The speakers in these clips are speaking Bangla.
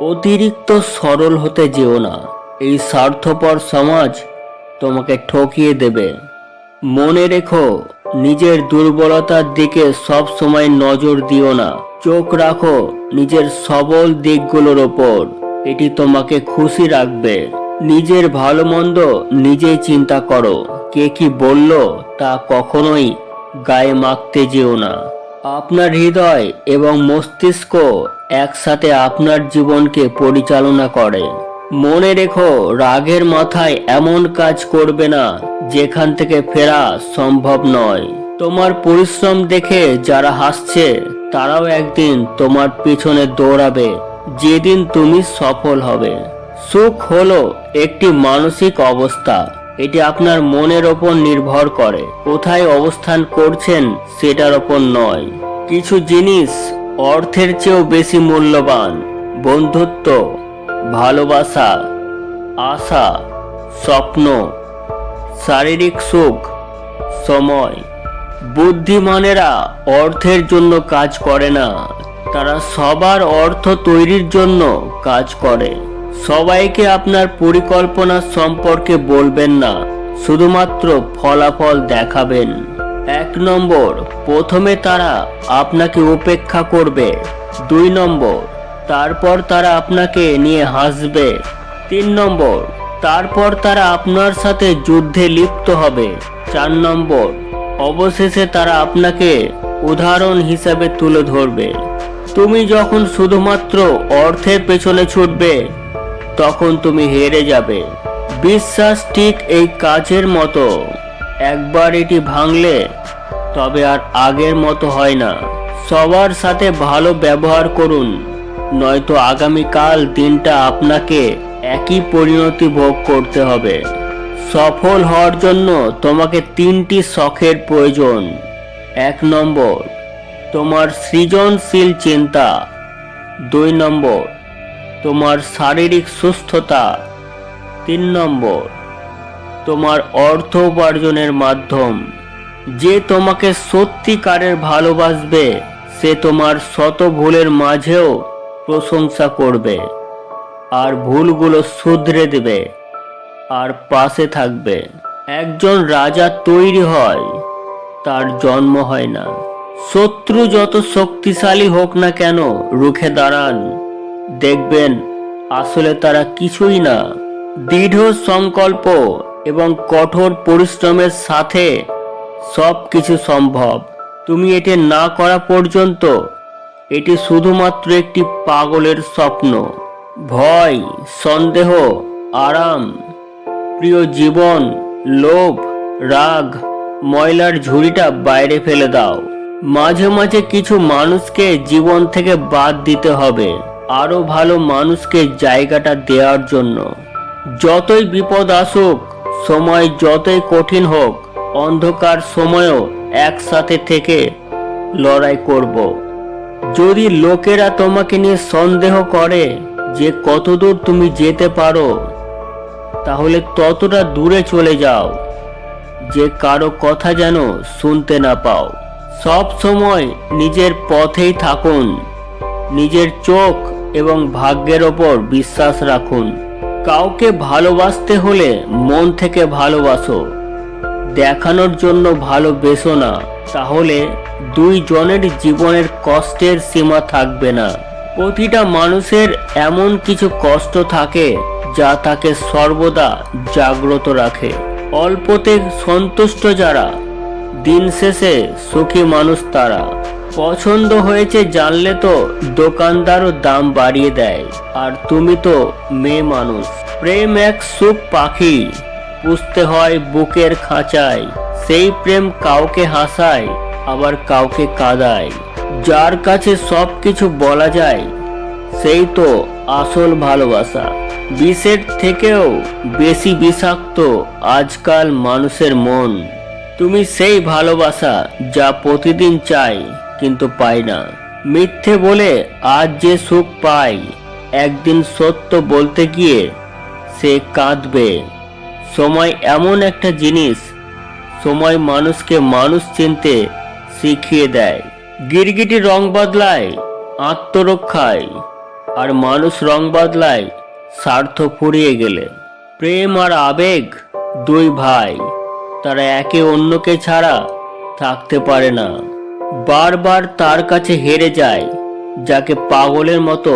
অতিরিক্ত সরল হতে যেও না। এই স্বার্থপর সমাজ তোমাকে ঠকিয়ে দেবে। মনে রেখো, নিজের দুর্বলতার দিকে সব সময় নজর দিও না। চোখ রাখো নিজের সবল দিকগুলোর ওপর। এটি তোমাকে খুশি রাখবে। নিজের ভালো মন্দ নিজেই চিন্তা করো। কে কি বলল তা কখনোই গায়ে মাখতে যেও না। আপনার হৃদয় এবং মস্তিষ্ক একসাথে আপনার জীবনকে পরিচালনা করে। মনে রেখো, রাগের মাথায় এমন কাজ করবে না যেখান থেকে ফেরা সম্ভব নয়। তোমার পরিশ্রম দেখে যারা হাসছে তারাও একদিন তোমার পিছনে দৌড়াবে যেদিন তুমি সফল হবে। সুখ হলো একটি মানসিক অবস্থা। এটি আপনার মনের ওপর নির্ভর করে, কোথায় অবস্থান করছেন সেটার ওপর নয়। কিছু জিনিস অর্থের চেয়েও বেশি মূল্যবান। বন্ধুত্ব, ভালোবাসা, আশা, স্বপ্ন, শারীরিক সুখ, সময়। বুদ্ধিমানেরা অর্থের জন্য কাজ করে না, তারা সবার অর্থ তৈরির জন্য কাজ করে। সবাইকে আপনার পরিকল্পনা সম্পর্কে বলবেন না, শুধুমাত্র ফলাফল দেখাবেন। 1 নম্বর, প্রথমে তারা আপনাকে উপেক্ষা করবে। 2 নম্বর, তারপর তারা আপনাকে নিয়ে হাসবে। 3 নম্বর, তারপর তারা আপনার সাথে যুদ্ধে লিপ্ত হবে। 4 নম্বর, অবশেষে তারা আপনাকে উদাহরণ হিসাবে তুলে ধরবে। তুমি যখন শুধুমাত্র অর্থের পেছনে ছুটবে তখন তুমি হেরে যাবে। বিশ্বাস ঠিক এই কাজের মতো, একবার এটি ভাঙলে তবে আর আগের মতো হয় না। সবার সাথে ভালো ব্যবহার করুন, নয়তো আগামীকাল দিনটা আপনাকে একই পরিণতি ভোগ করতে হবে। সফল হওয়ার জন্য তোমাকে 3টি শখের প্রয়োজন। 1 নম্বর, তোমার সৃজনশীল চিন্তা। 2 নম্বর, তোমার শারীরিক সুস্থতা। 3 নম্বর, তোমার অর্থ উপার্জনের মাধ্যম। যে তোমাকে সত্যিকারের ভালোবাসবে সে তোমার শত ভুলের মাঝেও প্রশংসা করবে, আর ভুলগুলো শুধরে দেবে আর পাশে থাকবে। একজন রাজা তৈরি হয়, তার জন্ম হয় না। শত্রু যত শক্তিশালী হোক না কেন, রুখে দাঁড়ান, দেখবেন আসলে তারা কিছুই না। দৃঢ় সংকল্প এবং কঠোর পরিশ্রমের সাথে সব কিছু সম্ভব। তুমি এটি না করা পর্যন্ত এটি শুধুমাত্র একটি পাগলের স্বপ্ন। ভয়, সন্দেহ, আরাম, প্রিয় জীবন, লোভ, রাগ, ময়লার ঝুড়িটা বাইরে ফেলে দাও। মাঝে মাঝে কিছু মানুষকে জীবন থেকে বাদ দিতে হবে আরো ভালো মানুষকে জায়গাটা দেওয়ার জন্য। যতই বিপদ আসুক, সময় যতই কঠিন হোক, অন্ধকার সময়ও একসাথে থেকে লড়াই করব। যদি লোকেরা তোমাকে নিয়ে সন্দেহ করে যে কতদূর তুমি যেতে পারো, তাহলে ততটা দূরে চলে যাও যে কারো কথা যেন শুনতে না পাও। সব সময় নিজের পথেই থাকুন, নিজের চোখ এবং ভাগ্যের ওপর বিশ্বাস রাখুন। কাউকে ভালোবাসতে হলে মন থেকে ভালোবাসো, দেখানোর জন্য ভালোবেসো না, তাহলে 2 জনের জীবনের কষ্টের সীমা থাকবে না। প্রতিটা মানুষের এমন কিছু কষ্ট থাকে যা তাকে সর্বদা জাগ্রত রাখে। অল্পতে সন্তুষ্ট যারা, দিন শেষে সুখী মানুষ তারা। পছন্দ হয়েছে জানলে তো দোকানদারও দাম বাড়িয়ে দেয়, আর তুমি তো মেয়ে মানুষ। প্রেম এক সুখ পাখি, পুষতে হয় বুকের খাঁচায়। সেই প্রেম কাউকে হাসায়, আবার কাউকে কাঁদায়। যার কাছে সব কিছু বলা যায় সেই তো আসল ভালোবাসা। বিষের থেকেও বেশি বিষাক্ত আজকাল মানুষের মন। তুমি সেই ভালোবাসা যা প্রতিদিন চাই কিন্তু পাই না। মিথ্যে বলে আজ যে সুখ পাই, একদিন সত্য বলতে গিয়ে সে কাঁদবে। সময় এমন একটা জিনিস, সময় মানুষকে মানুষ চিনতে শিখিয়ে দেয়। গিরগিটি রং বদলায় আত্মরক্ষায়, আর মানুষ রং বদলায় স্বার্থ ফুরিয়ে গেলে। প্রেম আর আবেগ দুই ভাই, তারা একে অন্যকে ছাড়া থাকতে পারে না। বারবার তার কাছে হেরে যায় যাকে পাগলের মতো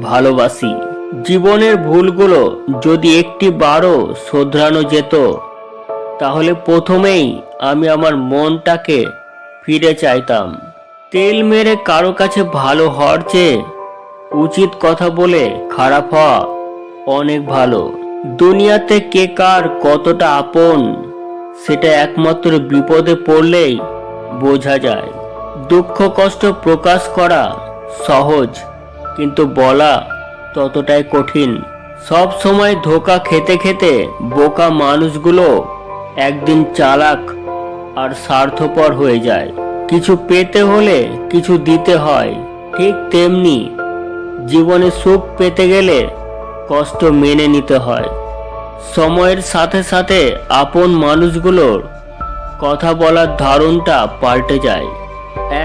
ভালোবাসি। জীবনের ভুলগুলো যদি একটি বারও শোধরানো যেত, তাহলে প্রথমেই আমি আমার মনটাকে ফিরে চাইতাম। তেল মেরে কারো কাছে ভালো হওয়ার চেয়ে উচিত কথা বলে খারাপ হওয়া অনেক ভালো। দুনিয়াতে কে কার কতটা আপন, সেটা একমাত্র বিপদে পড়লেই বোঝা যায়। দুঃখ কষ্ট প্রকাশ করা সহজ, কিন্তু বলা ততটাই কঠিন। সব সময় ধোঁকা খেতে খেতে বোকা মানুষগুলো একদিন চালাক আর স্বার্থপর হয়ে যায়। কিছু পেতে হলে কিছু দিতে হয়, ঠিক তেমনি জীবনে সুখ পেতে গেলে কষ্ট মেনে নিতে হয়। সময়ের সাথে সাথে আপন মানুষগুলোর কথা বলার ধরনটা পাল্টে যায়।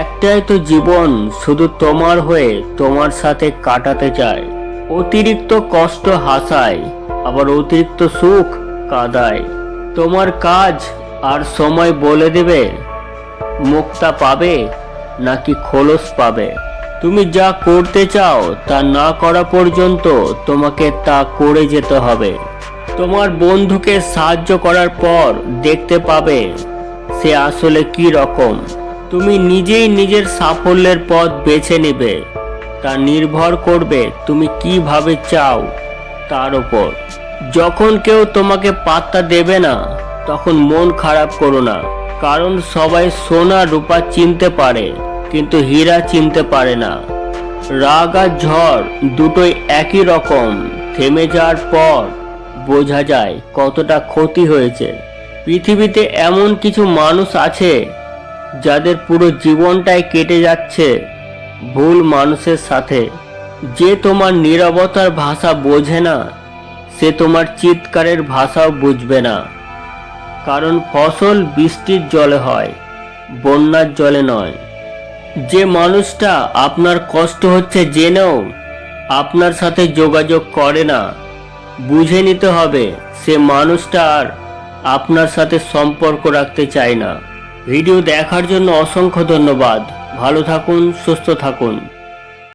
একটাই তো জীবন, শুধু তোমার হয়ে তোমার সাথে কাটাতে চায়। অতিরিক্ত কষ্ট হাসায়, আবার অতিরিক্ত সুখ কাঁদায়। তোমার কাজ আর সময় বলে দেবে মুক্তা পাবে নাকি খোলস পাবে। তুমি যা করতে চাও তা না করা পর্যন্ত তোমাকে তা করে যেতে হবে। তোমার বন্ধুকে সাহায্য করার পর দেখতে পাবে সে আসলে কি রকম। তুমি নিজেই নিজের সাফল্যের পথ বেছে নেবে, তা নির্ভর করবে তুমি কিভাবে চাও তার উপর। যখন কেউ তোমাকে পাত্তা দেবে না, তখন মন খারাপ করো না, কারণ সবাই সোনা রূপা চিনতে পারে, কিন্তু হীরা চিনতে পারে না। রাগ আর ঝড় দুটোই একই রকম, থেমে যাওয়ার পর বোঝা যায় কতটা ক্ষতি হয়েছে। পৃথিবীতে এমন কিছু মানুষ আছে যাদের পুরো জীবনটাই কেটে যাচ্ছে ভুল মানুষের সাথে। যে তোমার নীরবতার ভাষা বোঝে না, সে তোমার চিৎকারের ভাষাও বুঝবে না। কারণ ফসল বৃষ্টির জলে হয়, বন্যার জলে নয়। যে মানুষটা আপনার কষ্ট হচ্ছে জেনেও আপনার সাথে যোগাযোগ করে না, বুঝে নিতে হবে সে মানুষটা আর আপনার সাথে সম্পর্ক রাখতে চায় না। ভিডিও দেখার জন্য অসংখ্য ধন্যবাদ। ভালো থাকুন, সুস্থ থাকুন।